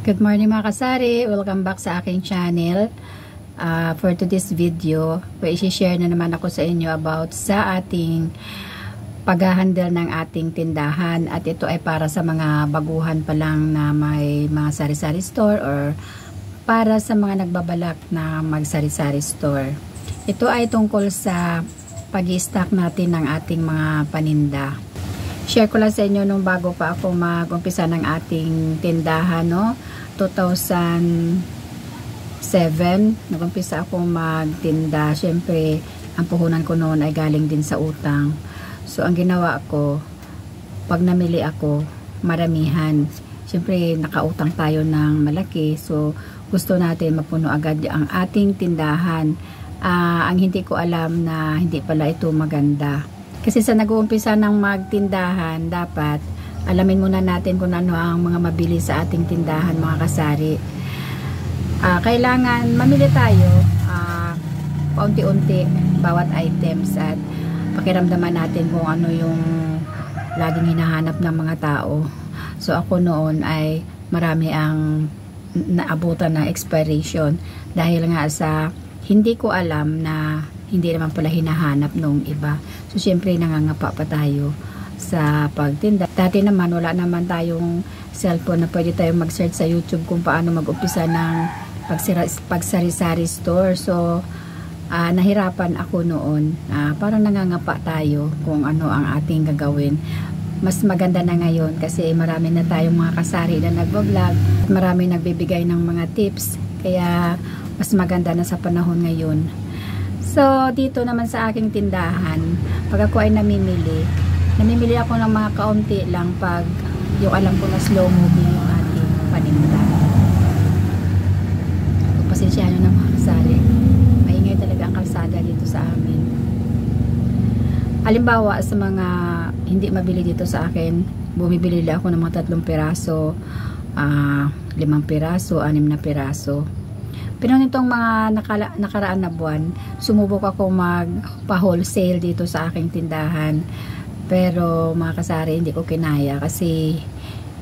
Good morning mga kasari, welcome back sa aking channel. For today's video, i-share na naman ako sa inyo about sa ating pag-handle ng ating tindahan, at ito ay para sa mga baguhan pa lang na may mga sari-sari store or para sa mga nagbabalak na mag-sari-sari store. Ito ay tungkol sa pag-i-stock natin ng ating mga paninda. Share ko lang sa inyo nung bago pa ako mag-umpisa ng ating tindahan, no? 2007, nag-umpisa ako magtinda. Siyempre, ang puhunan ko noon ay galing din sa utang. So, ang ginawa ko, pag namili ako, maramihan. Siyempre, nakautang tayo ng malaki. So, gusto natin mapuno agad ang ating tindahan. Ang hindi ko alam na hindi pala ito maganda. Kasi sa nag-uumpisa ng magtindahan, dapat alamin muna natin kung ano ang mga mabili sa ating tindahan, mga kasari. Kailangan mamili tayo paunti-unti bawat items at pakiramdaman natin kung ano yung laging hinahanap ng mga tao. So ako noon ay marami ang naabutan na expiration dahil nga sa hindi ko alam na hindi naman pala hinahanap nung iba. So syempre nangangapa pa tayo sa pagtinda. Dati naman wala naman tayong cellphone na pwede tayong mag-search sa YouTube kung paano mag-umpisa ng pagsari-sari store. So nahirapan ako noon. Parang nangangapa tayo kung ano ang ating gagawin. Mas maganda na ngayon kasi marami na tayong mga kasari na nagbo-vlog, marami nagbibigay ng mga tips, kaya mas maganda na sa panahon ngayon. So dito naman sa aking tindahan, pag ako ay namimili ako ng mga kaunti lang pag yung alam ko na slow moving yung ating paninda. Pasensya nyo ng mga kasari, maingay talaga ang kalsada dito sa amin. Halimbawa sa mga hindi mabili dito sa akin, bumibili ako ng mga 3 piraso, 5 piraso, 6 na piraso. Pero nitong mga nakaraan na buwan, sumubok ako magpa-wholesale dito sa aking tindahan. Pero mga kasari, hindi ko kinaya kasi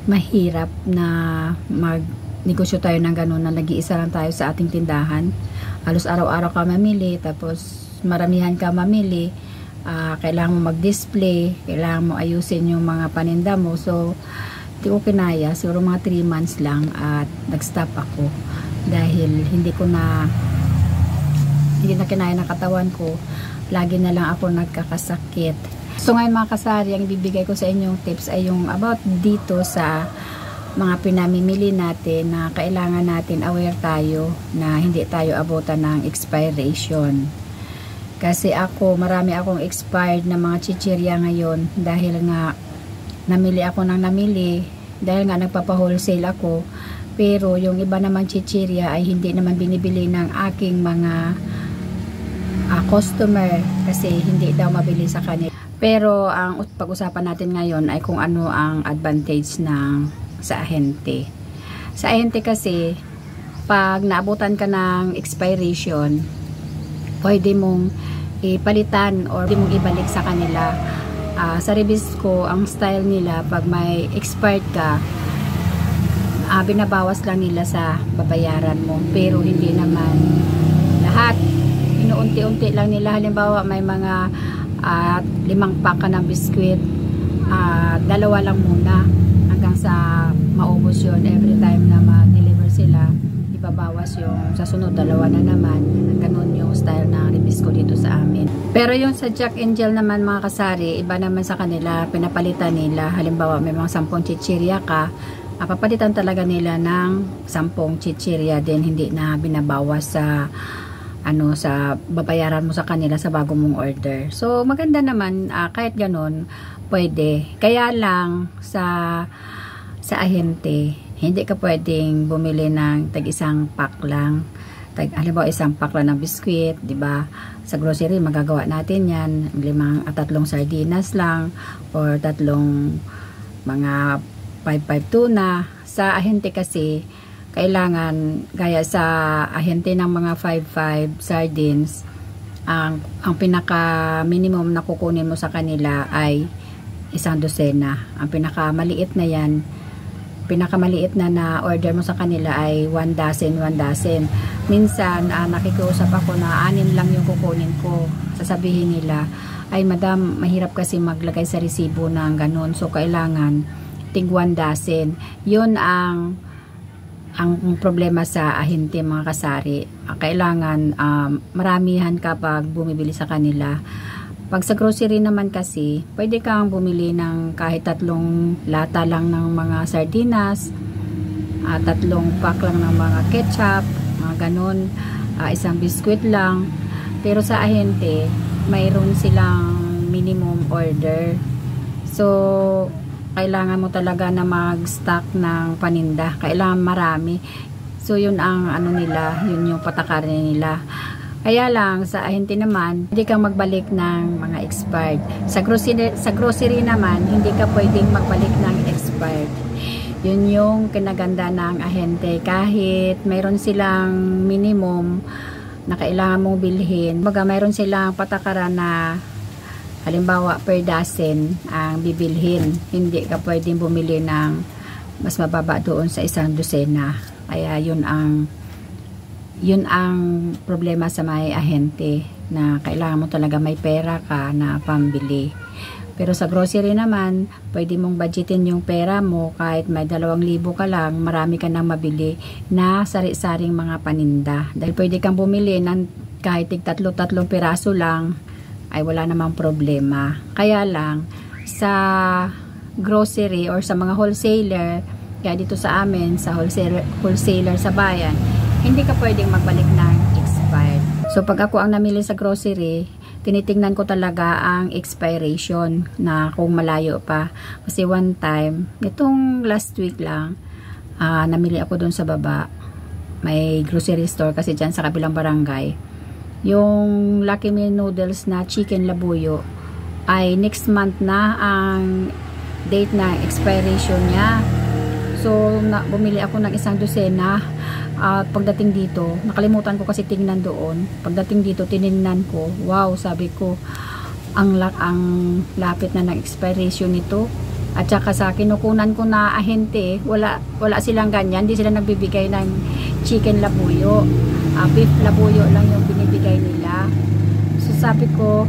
mahirap na magnegosyo tayo ng ganun na nag-iisa lang tayo sa ating tindahan. Halos araw-araw ka mamili, tapos maramihan ka mamili. Kailangan mo mag-display, kailangan mo ayusin yung mga paninda mo. So, hindi ko kinaya. Siguro mga 3 months lang at nag-stop ako. Dahil hindi na kinaya ng katawan ko. Lagi na lang ako nagkakasakit. So ngayon mga kasari, ang ibibigay ko sa inyong tips ay yung about dito sa mga pinamimili natin na kailangan natin aware tayo na hindi tayo abutan ng expiration. Kasi marami akong expired na mga chichirya ngayon dahil nga namili ako ng namili, dahil nga nagpapa-wholesale ako. Pero yung iba naman chichirya ay hindi naman binibili ng aking mga customer kasi hindi daw mabili sa kanila. Pero ang pag-usapan natin ngayon ay kung ano ang advantage sa ahente. Sa ahente kasi, pag naabutan ka ng expiration, pwede mong ipalitan or pwede mong ibalik sa kanila. Sa Ribisco, ang style nila, pag may expired ka, binabawas lang nila sa babayaran mo. Pero hindi naman lahat. Inuunti-unti lang nila. Halimbawa, may mga 5 pack ka ng biskwit, 2 lang muna hanggang sa maubos yun. Every time na ma-deliver sila, ibabawas yung sa sunod 2 na naman. Ganun yung style ng Ribisco dito sa amin. Pero yung sa Jack Angel naman mga kasari, iba naman sa kanila, pinapalitan nila. Halimbawa may mga 10 chichirya ka, papalitan talaga nila ng 10 chichirya din, hindi na binabawas sa sa babayaran mo sa kanila sa bago mong order. So maganda naman, kahit ganun pwede. Kaya lang sa ahente, hindi ka pwedeng bumili ng tag-isang pack lang. Halimbawa 1 pack lang ng biskwit, di ba? Sa grocery magagawa natin 'yan, 3 sardinas lang or 3 mga 5 tuna. Sa ahente kasi kailangan, gaya sa ahente ng mga 5 sardines, ang pinaka minimum na kukunin mo sa kanila ay 1 dosena. Ang pinaka maliit na yan pinakamaliit na order mo sa kanila ay 1 dozen, 1 dozen. Minsan, nakikiusap ako na 6 lang yung kukunin ko. Sasabihin nila, ay madam, mahirap kasi maglagay sa resibo ng ganun. So, kailangan tig 1 dozen. Yun ang problema sa ahente mga kasari. Kailangan maramihan kapag bumibili sa kanila. Pag sa grocery naman kasi, pwede kang bumili ng kahit 3 lata lang ng mga sardinas, 3 pack lang ng mga ketchup, mga ganun, 1 biskwit lang. Pero sa ahente, mayroon silang minimum order. So, kailangan mo talaga na mag-stock ng paninda. Kailangan marami. So, yun ang nila, yun yung patakaran nila. Kaya lang, sa ahente naman, hindi kang magbalik ng mga expired. Sa grocery naman, hindi ka pwedeng magbalik ng expired. Yun yung kinaganda ng ahente. Kahit mayroon silang minimum na kailangan mong bilhin, baga mayroon silang patakaran na halimbawa per dozen ang bibilhin. Hindi ka pwedeng bumili ng mas mababa doon sa 1 dosena. Kaya yun ang problema sa may ahente, na kailangan mo talaga may pera ka na pambili. Pero sa grocery naman, pwede mong budgetin yung pera mo. Kahit may 2,000 ka lang, marami ka nang mabili na sari-saring mga paninda. Dahil pwede kang bumili ng kahit 3 piraso lang, ay wala namang problema. Kaya lang, sa grocery or sa mga wholesaler, kaya dito sa amin, sa wholesaler sa bayan, hindi ka pwedeng magbalik ng expired. So, pag ako ang namili sa grocery, tinitingnan ko talaga ang expiration na kung malayo pa. Kasi one time, itong last week lang, namili ako dun sa baba. May grocery store kasi dyan sa kabilang barangay. Yung Lucky Me noodles na chicken labuyo ay next month na ang date na expiration niya. So, bumili ako ng 1 dosena. At pagdating dito, nakalimutan ko kasi tingnan doon. Pagdating dito, tiningnan ko. Wow, sabi ko, ang lapit na ng expiration nito. At saka sa kinukunan ko na ahente, wala silang ganyan. Hindi sila nagbibigay ng chicken labuyo. Beef labuyo lang yung binibigay nila. So sabi ko,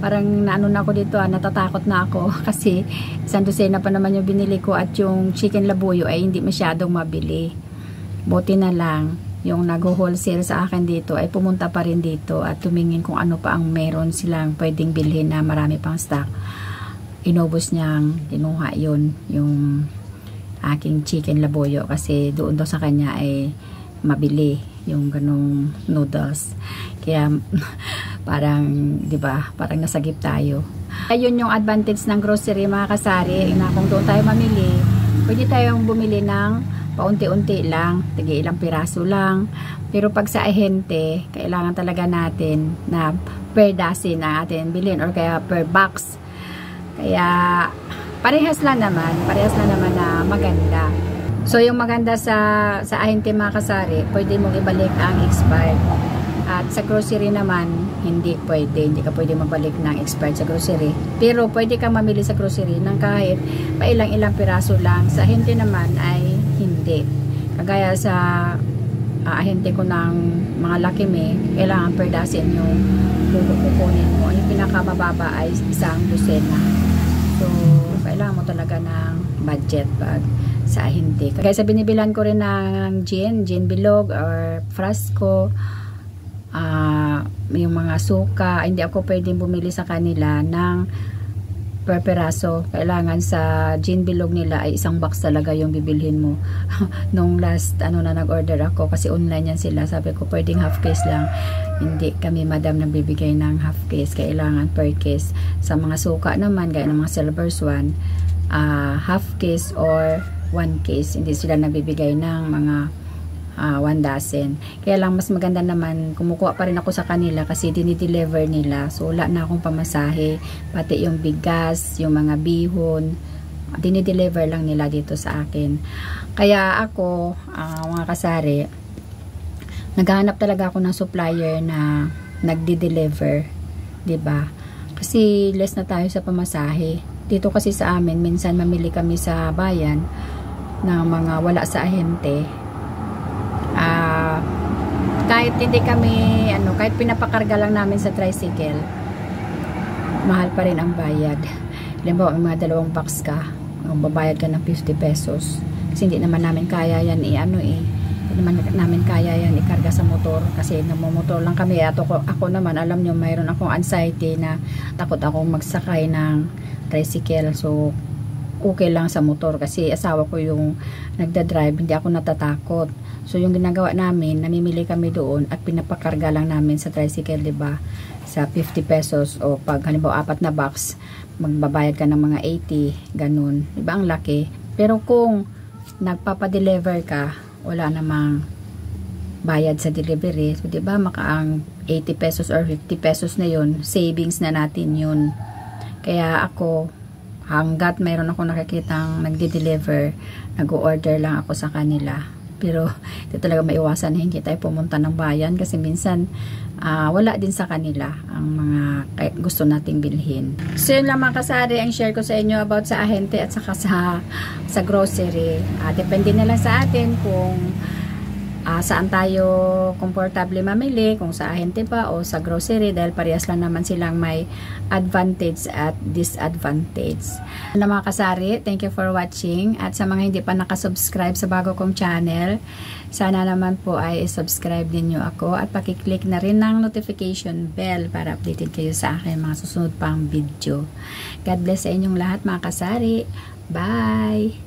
parang naano na ako dito, natatakot na ako. Kasi 1 dosena pa naman yung binili ko at yung chicken labuyo ay hindi masyadong mabili. Buti na lang, yung nag-wholesale sa akin dito ay pumunta pa rin dito at tumingin kung ano pa ang meron silang pwedeng bilhin na marami pang stock. Inubos niyang kinuha yun, yung aking chicken labuyo, kasi doon daw sa kanya ay mabili yung ganong noodles. Kaya parang, di ba, parang nasagip tayo. Ayun yung advantage ng grocery mga kasari, na kung doon tayo mamili, pwede tayong bumili ng paunti-unti lang, tigi ilang piraso lang. Pero pag sa ahente, kailangan talaga natin na per dozen na atin bilhin or kaya per box. Kaya parehas lang naman na maganda. So yung maganda sa ahente mga kasari, pwede mong ibalik ang expired. At sa grocery naman, hindi ka pwede magbalik ng expired sa grocery. Pero pwede kang mamili sa grocery ng kahit pailang-ilang piraso lang. Sa ahente naman ay hindi. Kagaya sa ahente ko ng mga Lucky Me, kailangan per dozen yung kukunin mo. Yung pinakamababa ay 1 dosena. So, kailangan mo talaga ng budget pag sa ahente. Kaya sa binibilan ko rin ng gin bilog or frasco, yung mga suka, hindi ako pwedeng bumili sa kanila ng per peraso. Kailangan sa gin bilog nila ay 1 box talaga yung bibilhin mo. Nung last na nag-order ako, kasi online yan sila, sabi ko pwedeng half case lang. Hindi kami madam nagbibigay ng half case, kailangan per case. Sa mga suka naman, gaya ng mga Silver Swan, half case or 1 case. Hindi sila nagbibigay ng mga 1 dozen. Kaya lang mas maganda naman, kumukuha pa rin ako sa kanila kasi dinideliver nila. So wala na akong pamasahe, pati yung bigas, yung mga bihon, dinideliver lang nila dito sa akin. Kaya ako, mga kasari, naghahanap talaga ako ng supplier na nagdi-deliver, 'di ba? Kasi less na tayo sa pamasahe. Dito kasi sa amin, minsan mamili kami sa bayan ng mga wala sa ahente. Kahit hindi kami, kahit pinapakarga lang namin sa tricycle, mahal pa rin ang bayad. Halimbawa, may mga 2 box ka, babayad ka ng 50 pesos. Kasi hindi naman namin kaya yan hindi naman namin kaya yan ikarga sa motor kasi namomotor lang kami. At ako naman, alam nyo, mayroon akong anxiety na takot akong magsakay ng tricycle. So, okay lang sa motor kasi asawa ko yung nagda-drive, hindi ako natatakot. So yung ginagawa namin, namimili kami doon at pinapakarga lang namin sa tricycle, 'di ba? Sa 50 pesos o pag halimbawa 4 na box, magbabayad ka ng mga 80, ganun. 'Di ba ang laki? Pero kung nagpapa-deliver ka, wala namang bayad sa delivery. So 'di ba, makaang 80 pesos or 50 pesos na 'yon, savings na natin 'yun. Kaya ako, hanggat mayroon ako nakikitang nagde-deliver, nag-order lang ako sa kanila. Pero ito talaga maiwasan na hindi tayo pumunta ng bayan kasi minsan wala din sa kanila ang mga gusto nating bilhin. So yun lang mga kasari ang share ko sa inyo about sa ahente at saka sa grocery. Depende na lang sa atin kung saan tayo komportable mamili, kung sa ahente pa o sa grocery, dahil parehas lang naman silang may advantage at disadvantage. Mga kasari, thank you for watching, at sa mga hindi pa nakasubscribe sa bago kong channel, sana naman po ay subscribe din nyo ako at pakiclick na rin ng notification bell para updated kayo sa akin mga susunod pang video. God bless sa inyong lahat mga kasari. Bye!